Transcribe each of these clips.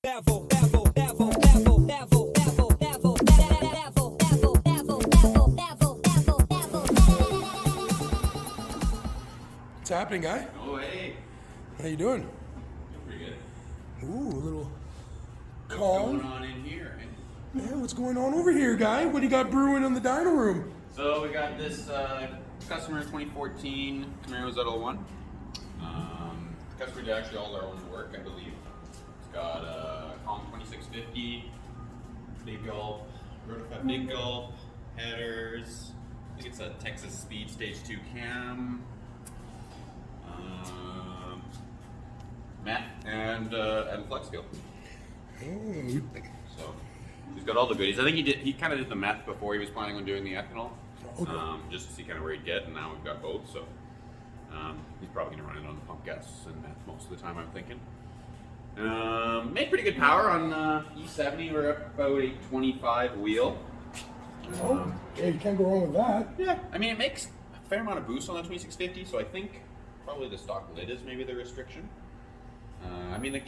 What's happening, guy? Oh, hey. How you doing? Pretty good. Ooh, a little What's calm. going on in here? Yeah, what's going on over here, guy? What do you got brewing in the dyno room? So we got this customer 2014 Camaro ZL1. Customer did actually all our own work, I believe. It's got a Kong 2650, big gulp, rwhp big gulp, headers. I think it's a Texas Speed Stage 2 cam. Meth and flex skill. Oh, So he's got all the goodies. I think he kind of did the meth before he was planning on doing the ethanol, just to see kind of where he'd get. And now we've got both, so he's probably gonna run it on the pump gas and meth most of the time, I'm thinking. Made pretty good power on E70. We're up about 825 wheel. oh, yeah, you can't go wrong with that. Yeah, I mean it makes a fair amount of boost on the 2650, so I think probably the stock lid is maybe the restriction. I mean the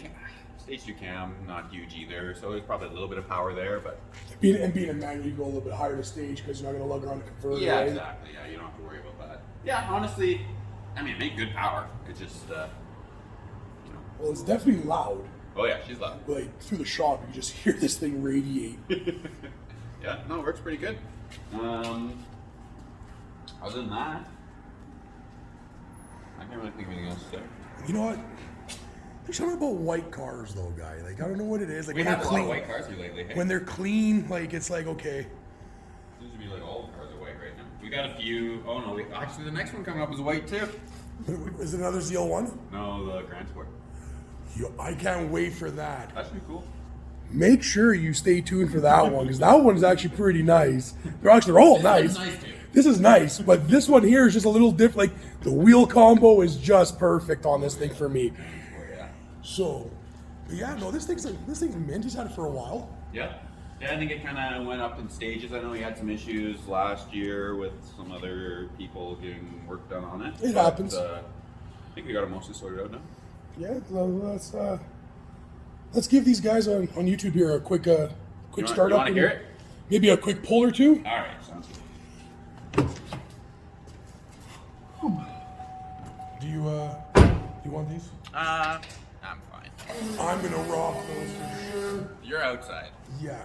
Stage 2 cam, not huge either, so there's probably a little bit of power there, but... Being a manual, you go a little bit higher to stage because you're not going to lug around the converter, yeah, right? exactly, yeah, you don't have to worry about that. Yeah, honestly, I mean, it made good power. It just, you know... Well, it's definitely loud. Oh yeah, she's loud. Like, through the shop, you can just hear this thing radiate. Yeah, no, it works pretty good. Other than that, I can't really think of anything else to say. You know what? There's something about white cars, though, guy. Like, I don't know what it is. Like, We when have they're a lot of clean, white cars here lately, hey? when they're clean, like, it's like, okay. Seems to be like all the cars are white right now. We got a few, oh no, actually the next one coming up is white too. Is it another ZL1? No, the Grand Sport. Yo, I can't wait for that. That should be cool. Make sure you stay tuned for that one, because that one's actually pretty nice. They're all nice. Nice too. This is nice, but this one here is just a little different. Like, the wheel combo is just perfect on this thing for me. Oh yeah. So, but yeah, no, this thing's mint. He's had it for a while. Yeah. Yeah, I think it kind of went up in stages. I know he had some issues last year with some other people getting work done on it. It happens. I think we got it mostly sorted out now. Yeah, let's give these guys on YouTube here a quick startup. You want to hear it? Maybe a quick pull or two. All right, sounds good. Do you want these? I'm fine. I'm gonna rock those for sure. You're outside. Yeah.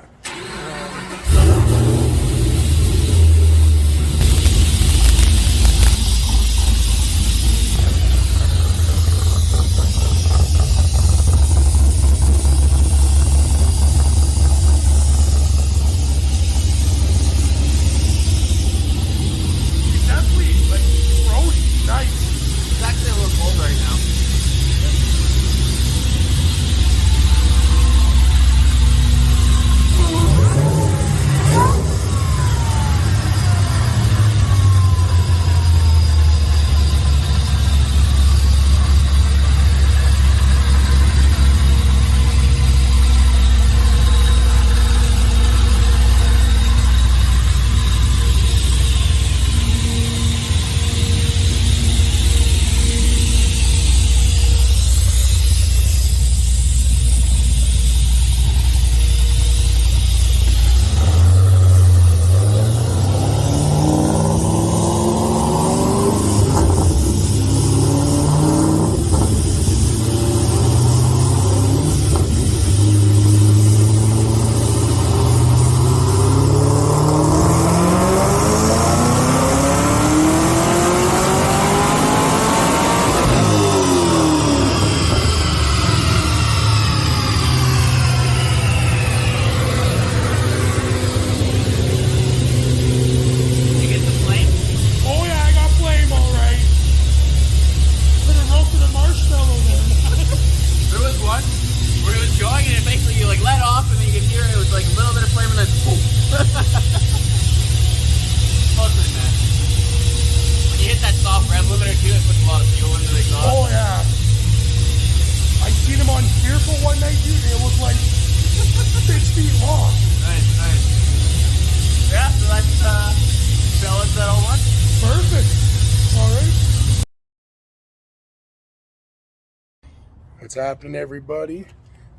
What's happening, everybody?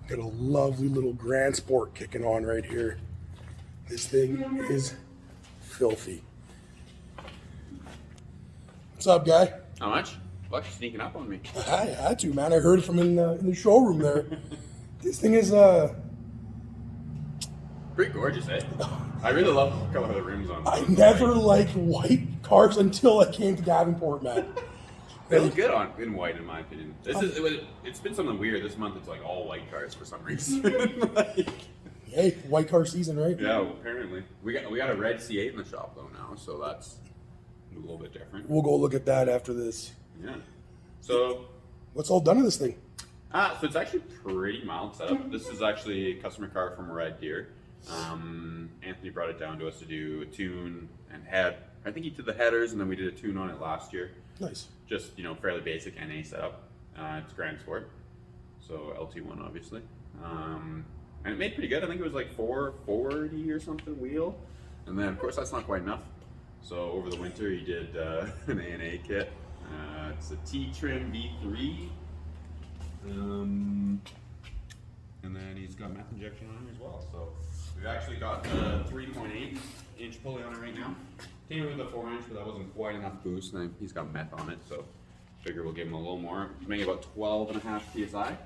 Got a lovely little Grand Sport kicking on right here. This thing is filthy. What's up, guy? How much? Fuck, you're sneaking up on me. I had to, man. I heard it from in the showroom there. This thing is pretty gorgeous, eh? I really love the color of the rims on. I never liked white cars until I came to Davenport, man. They look good in white, in my opinion. It's been something weird this month. It's like all white cars for some reason. Like, hey, white car season, right? yeah, well, apparently we got a red C8 in the shop though now, so that's a little bit different. We'll go look at that after this. Yeah. So what's all done to this thing? so it's actually pretty mild setup. This is actually a customer car from Red Deer. Anthony brought it down to us to do a tune and head. I think he did the headers, and then we did a tune on it last year. Nice. Just, fairly basic NA setup. It's Grand Sport, so LT1 obviously. And it made pretty good. I think it was like 440 or something wheel. And then of course that's not quite enough. So over the winter he did an A&A kit. It's a T-Trim V3. And then he's got meth injection on it as well. So we've actually got a 3.8 inch pulley on it right now. Came with a 4 inch, but that wasn't quite enough boost. And then he's got meth on it, so figure we'll give him a little more. Making about 12.5 psi.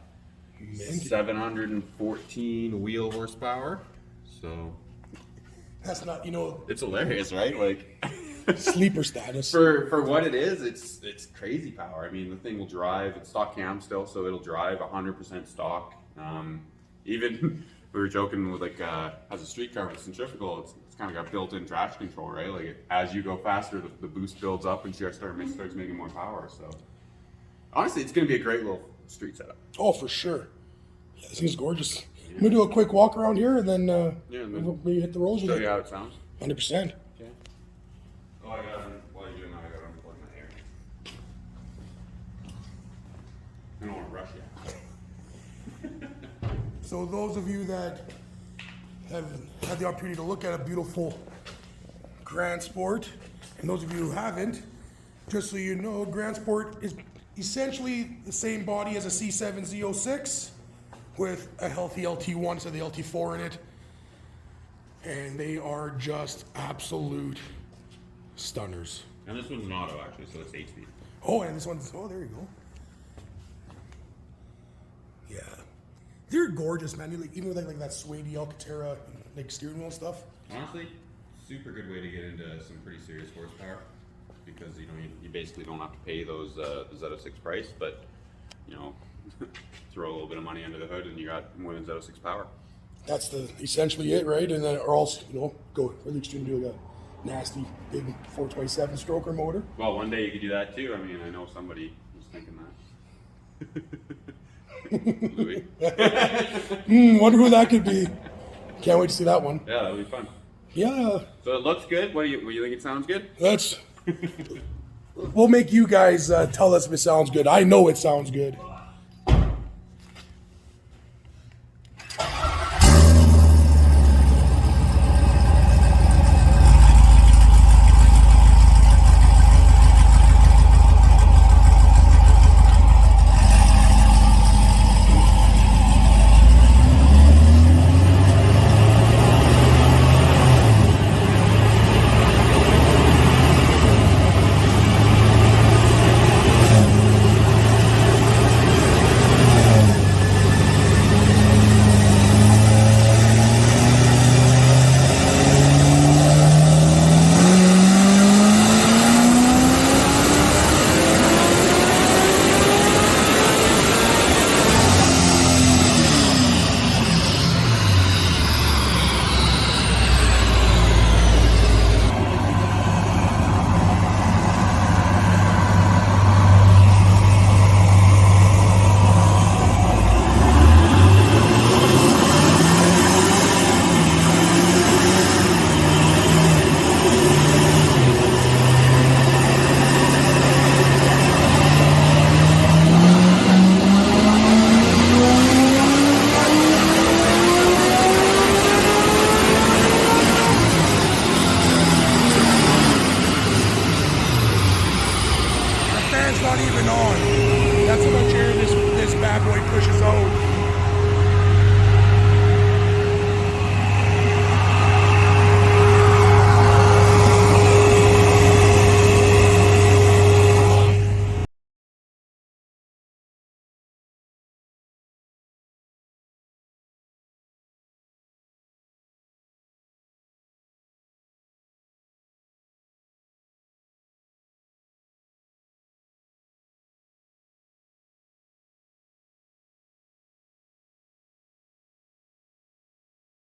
714 wheel horsepower. So That's not, it's hilarious, right? Like sleeper status. for what it is, it's crazy power. I mean, the thing will drive. It's stock cam still, so it'll drive 100% stock. Even we were joking with as a street car with centrifugal, it's kind of got built-in traction control, right? Like as you go faster, the boost builds up and starts making more power. So honestly, it's going to be a great little street setup. Oh, for sure. Yeah, this thing's gorgeous. Yeah. I'm gonna do a quick walk around here and then we'll maybe hit the rollers with Show it. you how it sounds. 100%. Okay. Oh, while you're doing that, I got to unplug my hair. I don't want to rush you. So those of you that have had the opportunity to look at a beautiful Grand Sport, and those of you who haven't, just so you know, Grand Sport is essentially the same body as a C7 Z06 with a healthy LT1, so the LT4 in it. And they are just absolute stunners. And this one's an auto, actually, so it's 8-speed. Oh, and this one's, there you go. Yeah. They're gorgeous, man. Even with like that suede Alcantara like steering wheel stuff. Honestly, super good way to get into some pretty serious horsepower, because you basically don't have to pay those the Z06 price, but throw a little bit of money under the hood and you got more than Z06 power. That's essentially it, right? And then, or else, go really extreme, do like a nasty big 427 stroker motor. Well, one day you could do that too. I mean, I know somebody was thinking that. Louis. Wonder who that could be. Can't wait to see that one. Yeah, that'll be fun. Yeah. So it looks good. What do you think? It sounds good? We'll make you guys tell us if it sounds good. I know it sounds good.